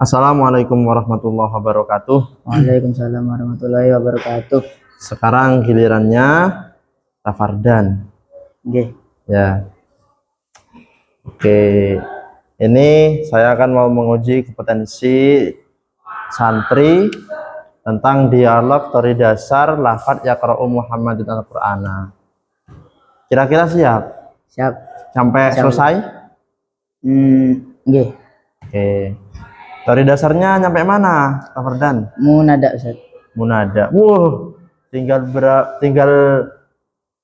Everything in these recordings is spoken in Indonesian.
Assalamualaikum warahmatullahi wabarakatuh. Waalaikumsalam warahmatullahi wabarakatuh. Sekarang gilirannya Rafardan. Oke. Ya. Oke. Ini saya akan mau menguji kompetensi santri tentang dialog teori dasar lafadz yaqra'u Muhammadun al-Qur'ana. Kira-kira siap? Siap. Sampai Siap. selesai? Oke. Oke. Teori dasarnya nyampe mana, Rafardan? Munada, Ustaz. Munada. Tinggal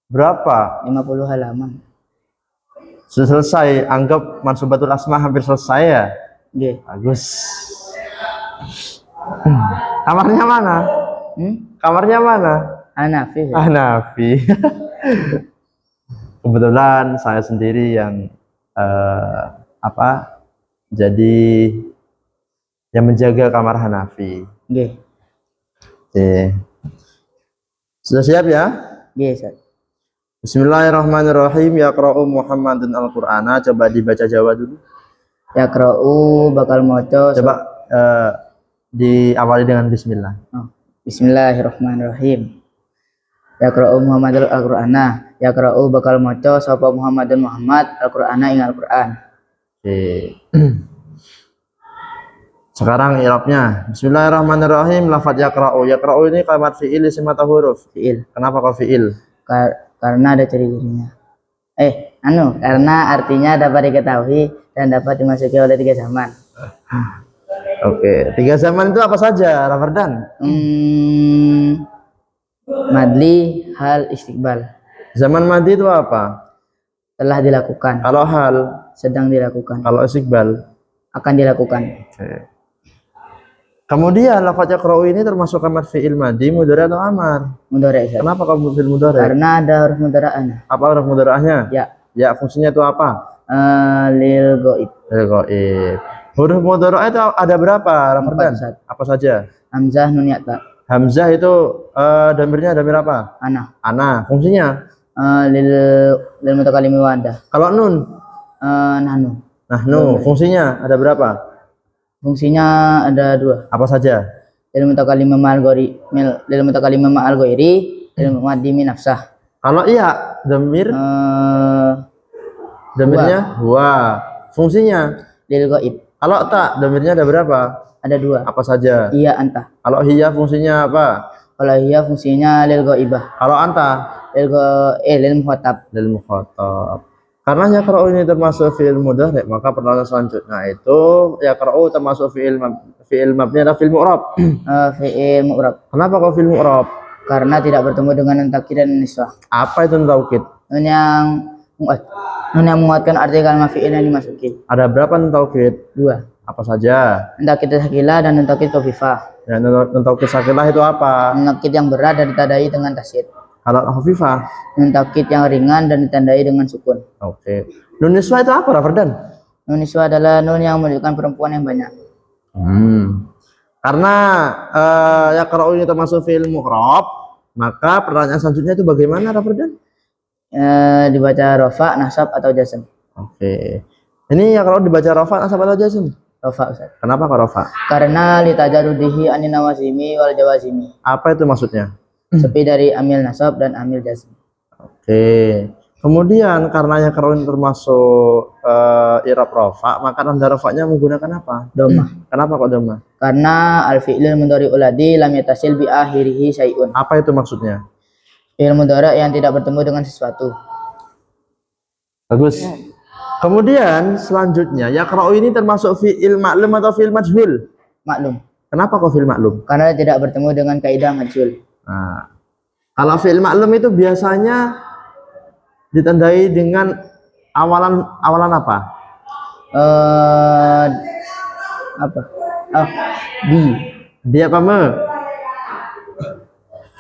berapa? 50 halaman. Sudah selesai. Anggap mansubatul asma hampir selesai ya. Oke. Bagus. Kamarnya mana? Kamarnya mana? Hanafi. Hanafi. Kebetulan saya sendiri yang jadi yang menjaga kamar Hanafi. Oke. Oke. Sudah siap ya? Oke, Ustaz. Bismillahirrahmanirrahim. Yaqra'u Muhammadun al-Qur'ana. Coba dibaca Jawa dulu. Yaqra'u bakal maca. Coba diawali dengan bismillah. Bismillahirrahmanirrahim. Yaqra'u Muhammadul al-Qur'ana. Yaqra'u bakal maca sapa Muhammadun Muhammad al-Qur'ana ing Al-Qur'an. Oke. Sekarang i'rabnya. Bismillahirrahmanirrahim. Lafadz yaqra'u. Yaqra'u ini kalimat fi'il isim atau huruf? Fi'il. Kenapa kok fi'il? Karena ada ciri-cirinya. Karena artinya dapat diketahui dan dapat dimasuki oleh 3 zaman. Oke, 3 zaman itu apa saja, Rafardan? Madli, hal, istiqbal. Zaman madi itu apa? Telah dilakukan. Kalau hal? Sedang dilakukan. Kalau istiqbal? Akan dilakukan. Oke. Kemudian lafadz yaqra'u ini termasuk kalimat fi'il madi, mudhari atau amar? Mudhari. Kenapa kamu fi'il mudhari? Karena ada huruf mudhara'nya. Apa huruf mudhara'nya? Ya. Ya, fungsinya itu apa? Lil ghaib. Lil ghaib. Huruf mudhari' itu ada berapa, Rafardan? Apa saja? Hamzah, nun, ya, ta. Hamzah itu damirnya damir apa? Ana. Ana. Fungsinya? Lil mutakalimi wadah. Kalau nun? Nahnu. Nahnu. Fungsinya ada berapa? Fungsinya ada 2. Apa saja? Lil mutakalimi ma'al ghairi, lil mutakalimi ma'al ghairi, lil muqaddimi nafsah. Kalau iya, damir damirnya huwa. Fungsinya lil ghaib. Kalau tak, damirnya ada berapa? Ada 2. Apa saja? Iya, anta. Kalau hiya fungsinya apa? Kalau iya fungsinya lil ghaibah. Kalau anta? Lil muhatab. Lil muhatab. Karena yaqra'u ini termasuk fi'il mudhari, maka pertanyaan selanjutnya itu yaqra'u termasuk fi'il mabni atau fi'il mu'rab? Fi'il mu'rab. Kenapa kok fi'il mu'rab? Karena tidak bertemu dengan nun taukid dan niswah. Apa itu nun taukid? Nun yang menguatkan arti kalimat fi'il yang dimasuki. Ada berapa nun taukid? 2. Apa saja? Nun taukid sakilah dan nun taukid khafifah. Ya, nun taukid sakilah itu apa? Nun taukid yang berat dan ditandai dengan tasydid. Kalau khafifah? Nun taukid yang ringan dan ditandai dengan sukun. Oke. Nun niswah itu apa, Rafardan? Nun niswah adalah nun yang menunjukkan perempuan yang banyak. Karena yaqra'u ini termasuk fi'il mu'rab, maka pertanyaan selanjutnya itu bagaimana, Rafardan? Dibaca rafa, nasab atau jazm. Oke. Ini yaqra'u dibaca rafa, nasab atau jazm? Rafa, Ustaz. Kenapa kok rafa? Karena litajarudihi anin nawazimi wal jawazimi. Apa itu maksudnya? Sepi dari amil nasab dan amil jazm. Oke. Kemudian karena yaqra'u ini termasuk i'rab rafa, maka tanda rafanya menggunakan apa? Dhamma. Kenapa kok dhamma? Karena al-fi'lul mudhari'ul ladzi lam yatasil bi akhirih syai'un. Apa itu maksudnya? Fi'il mudhari' yang tidak bertemu dengan sesuatu. Bagus. Kemudian selanjutnya yaqra'u ini termasuk fi'il maklum atau fi'il majhul? Maklum. Kenapa kok fi'il maklum? Karena tidak bertemu dengan kaidah majhul. Nah, kalau fi'il maklum itu biasanya ditandai dengan awalan apa? Di apa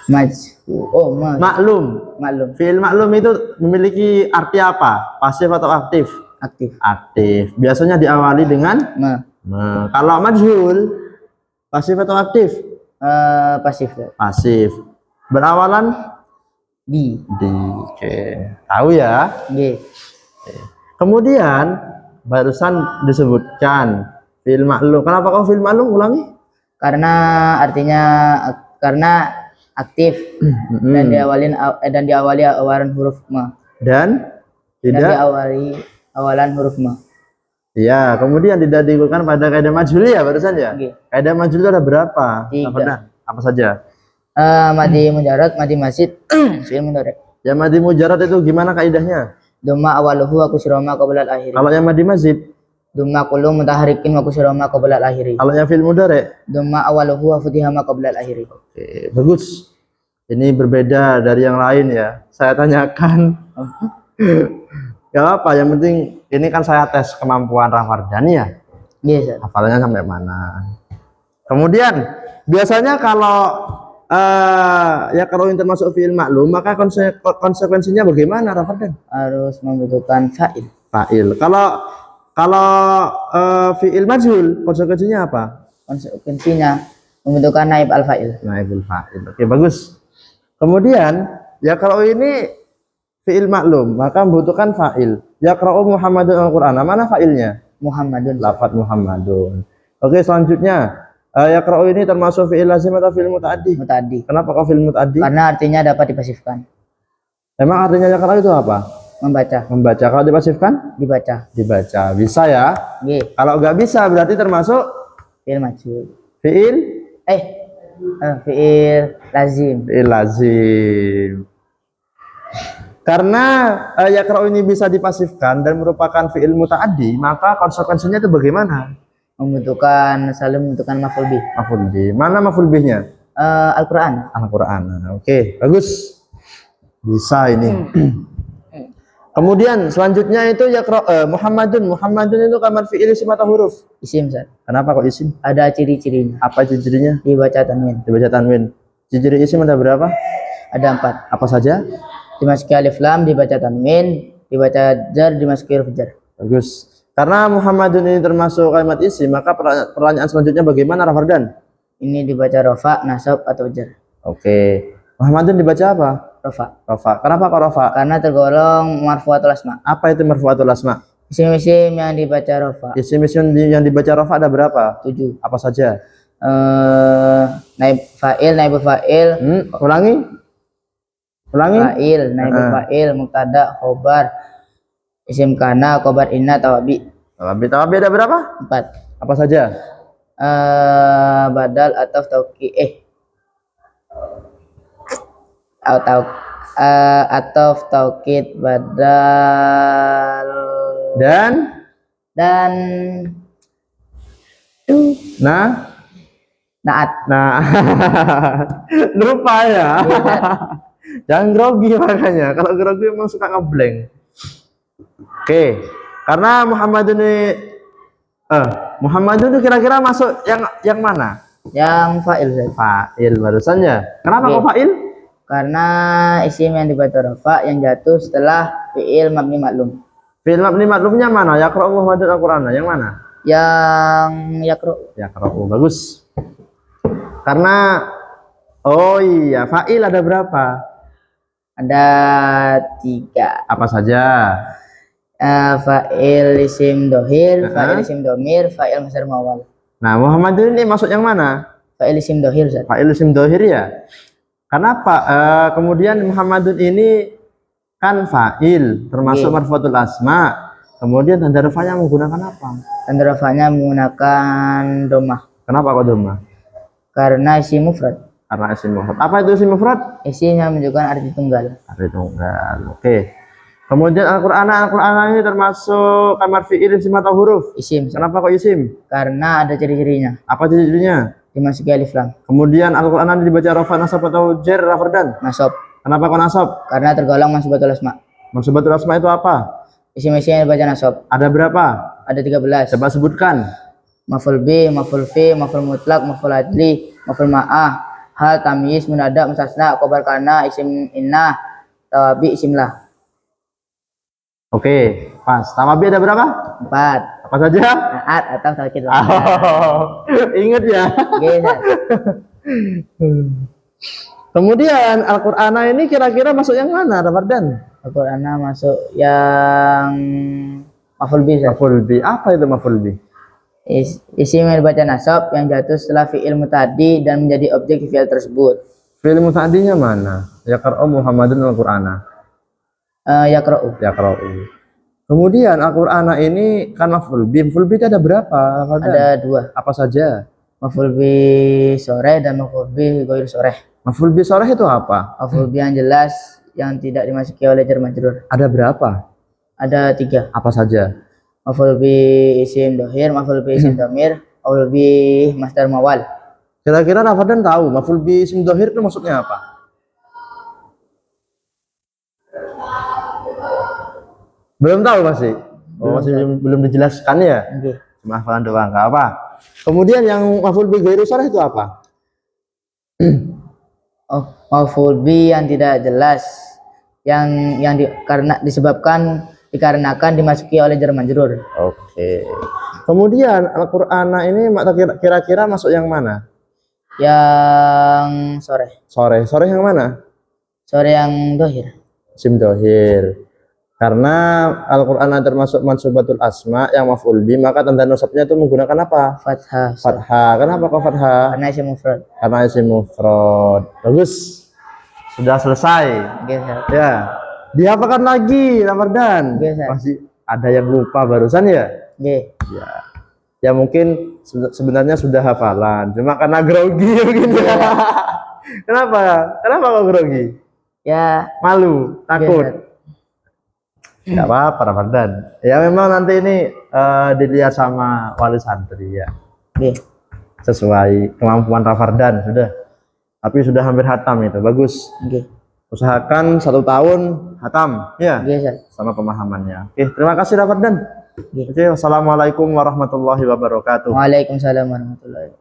maklum. Maklum. Fi'il maklum itu memiliki arti apa? Pasif atau aktif? Aktif. Aktif. Biasanya diawali dengan Kalau majhul pasif atau aktif? Pasif. Pasif. Berawalan di. Oke. Tahu ya? G. Kemudian barusan disebutkan Fi'il ma'lum. Kenapa kok fi'il ma'lum? Ulangi. Karena artinya karena aktif dan diawali awalan huruf ma. Dan Dan tidak. diawali awalan huruf ma. Ya, kemudian tidak digunakan pada kaidah majhul ya barusan ya. Oke. Kaidah majhul itu ada berapa? 3. Rafadhan? Apa saja? Madi mujarad, madi masid, fi'il mudhari. Yang madi mujarad itu gimana kaidahnya? Dhamma awaluhu wa kusroma qabla al-akhiri. Kalau yang madi mazid, Dhamma kullu mutaharikin wa kusroma qabla al-akhiri. kalau yang fi'il mudhari. Dhamma awaluhu wa futiha ma qabla al-akhiri. Oke, bagus. Ini berbeda dari yang lain ya. Saya tanyakan. Gak apa, yang penting ini kan saya tes kemampuan Rafadhan ya. Iya, Ustaz. Hafalannya sampai mana. Kemudian biasanya kalau ya kalau ini termasuk fi'il maklum, maka konsekuensinya bagaimana Rafadhan? Harus membutuhkan fa'il. Fa'il. Kalau fi'il majhul, konsekuensinya apa? Konsekuensinya membutuhkan naib al-fa'il. Naibul fa'il. Oke, bagus. Kemudian ya kalau ini fi'il maklum, maka membutuhkan fa'il. Yaqra'u Muhammadun al-Qur'an. Mana fa'ilnya? Muhammadun. Lafaz Muhammadun. Oke, selanjutnya yaqra'u ini termasuk fi'il lazim atau fi'il muta'addi? Muta'addi. Kenapa kok fi'il muta'addi? Karena artinya dapat dipasifkan. Emang artinya yaqra'u itu apa? Membaca, Membaca. Kalau dipasifkan? dibaca. Dibaca. Bisa ya? G. Kalau nggak bisa berarti termasuk Fi'il majhul. fi'il Fi'il lazim. fi'il lazim. Karena yaqra'u ini bisa dipasifkan dan merupakan fi'il muta'addi, maka konsekuensinya itu bagaimana? Selalu membutuhkan maf'ul bih. Maf'ul bih. Mana maf'ul bihnya? Al-Qur'an. Al-Qur'an. Oke, bagus. Bisa ini. Kemudian selanjutnya itu Muhammadun. Muhammadun itu kamar fi'il isim atau huruf? Isim, Ustaz. Kenapa kok isim? Ada ciri-cirinya. Apa ciri-cirinya? Dibaca tanwin. Dibaca tanwin. Ciri isim ada berapa? Ada 4. Apa saja? Dimasuki alif lam, dibaca tanwin, dibaca jar, dimasuki huruf jar. Bagus. Karena Muhammadun ini termasuk kalimat isim, maka pertanyaan selanjutnya bagaimana Rafadhan? Ini dibaca rofa, nasab atau jar. Oke. Muhammadun dibaca apa? Rofa. Rafa. Kenapa kok rafa? Karena tergolong marfu'atul asma. Apa itu marfu'atul asma? Isim-isim yang dibaca rofa. Isim-isim yang dibaca rafa ada berapa? 7. Apa saja? Naib fa'il, naib fa'il, Ulangi. fa'il, naib fa'il, mubtada, khobar, isim kana, khobar inna, tawabi. Tawabi ada berapa? 4. Apa saja? Badal atau atau taukid badal Dan naat. Nah, lupa ya. Jangan grogi makanya. Kalau grogi emang suka ngeblank. Oke, karena Muhammadun itu kira-kira masuk yang mana? Yang fa'il, Ustaz. Fa'il barusan ya. Kenapa kok fa'il? Karena isim yang dibaca rafa yang jatuh setelah fi'il mabni maklum. Fi'il mabni maklumnya mana? Yaqra'u Muhammadun al-Qur'an. Yang mana? Yang Yaqra'u. Bagus. Karena oh iya, fa'il ada berapa? ada 3. Apa saja? Fa'il isim dohir, fa'il isim domir, fa'il masdar muawwal. Nah, Muhammadun ini masuk yang mana? Fa'il isim dohir, Ustaz. Fa'il isim dohir ya. Kenapa? Kemudian Muhammadun ini kan fa'il, termasuk marfu'atul asma. Kemudian tanda rafa'nya menggunakan apa? Tanda rafa'nya menggunakan domah. Kenapa kok doma? Karena isim mufrad. Karena isim mufrad. Apa itu isim mufrad? Isimnya menunjukkan arti tunggal. Arti tunggal. Oke. Kemudian Al-Qur'an ini termasuk kamar fi'il isim atau huruf? Isim. Kenapa kok isim? Karena ada ciri-cirinya. Apa ciri-cirinya? Dimasuki alif lam. Kemudian Al-Qur'an dibaca rafa, nasab atau jar, Rafadhan? Nasab. Kenapa kok nasab? Karena tergolong mansubatul asma. Mansubatul asma itu apa? Isim-isim yang dibaca nasab. Ada berapa? Ada 13. Coba sebutkan. Maf'ul bi, maf'ul fi, maf'ul mutlak, maf'ul adli, maf'ul ma'ah, hal, tamyiz, munada, mustasna, khobar kana, isim inna, tawabi, isim lah. Oke, pas. Tawabi ada berapa? 4. Apa saja? Naat atau taukid lah. Oh, ingat ya. Ustaz. Kemudian Al-Qur'an ini kira-kira masuk yang mana, Rafadhan? Al-Qur'an masuk yang maf'ul bi, Ustaz. Maf'ul bi. Apa itu maf'ul bi? Isim yang dibaca nasab yang jatuh setelah fi'il mutadi dan menjadi objek di fi'il tersebut. Fi'il muta'addinya mana? Yaqra'u Muhammadun al-Qur'ana. Yaqra'u. Yaqra'u. Kemudian Al-Qur'ana ini kan maf'ul bi. Maf'ul bi itu ada berapa? Ramadan? Ada dua. Apa saja? Maf'ul bi sore dan maf'ul bi ghair sore. Maf'ul bi sharih itu apa? Maf'ul bi yang jelas yang tidak dimasuki oleh jar majrur. Ada berapa? Ada 3. Apa saja? Maf'ul bi isim dohir, maf'ul bi isim dhamir, maf'ul bi masdar mawal. Kira-kira Ramadan tahu maf'ul bi isim dhahir itu maksudnya apa? Belum tahu masih? Oh, masih belum dijelaskan ya? Nggih. Cuma hafalan doang, enggak apa. Kemudian yang maf'ul bi ghairu sharih itu apa? Oh, maf'ul bi yang tidak jelas karena disebabkan dikarenakan dimasuki oleh jar majrur. Oke. Kemudian Al-Qur'ana ini kira-kira masuk yang mana? Yang sore. Sore. Sore yang mana? Sore yang dohir. Isim dhahir. Karena Al-Qur'ana termasuk mansubatul asma yang maf'ul bi, maka tanda nasabnya itu menggunakan apa? Fathah. Fathah. Kenapa kok fathah? Karena isim mufrad. Karena isim mufrad. Bagus. Sudah selesai. Nggih, Ustaz. Ya. Diapakan lagi Ramadan? Nggih, Ustaz. Masih ada yang lupa barusan ya? Nggih. Ya. Ya mungkin sebenarnya sudah hafalan, cuma karena grogi mungkin ya. Kenapa? Kenapa kok grogi? Ya, Malu, takut. Enggak apa-apa Ramadan. Ya memang nanti ini dilihat sama wali santri ya. nggih. Sesuai kemampuan Ramadan sudah. Tapi sudah hampir hatam itu, bagus. Nggih. Usahakan 1 tahun hatam ya. Nggih, Ustaz. Sama pemahamannya. Oke, terima kasih Ramadan. Nggih. Oke, wassalamualaikum warahmatullahi wabarakatuh. Waalaikumsalam warahmatullahi wabarakatuh.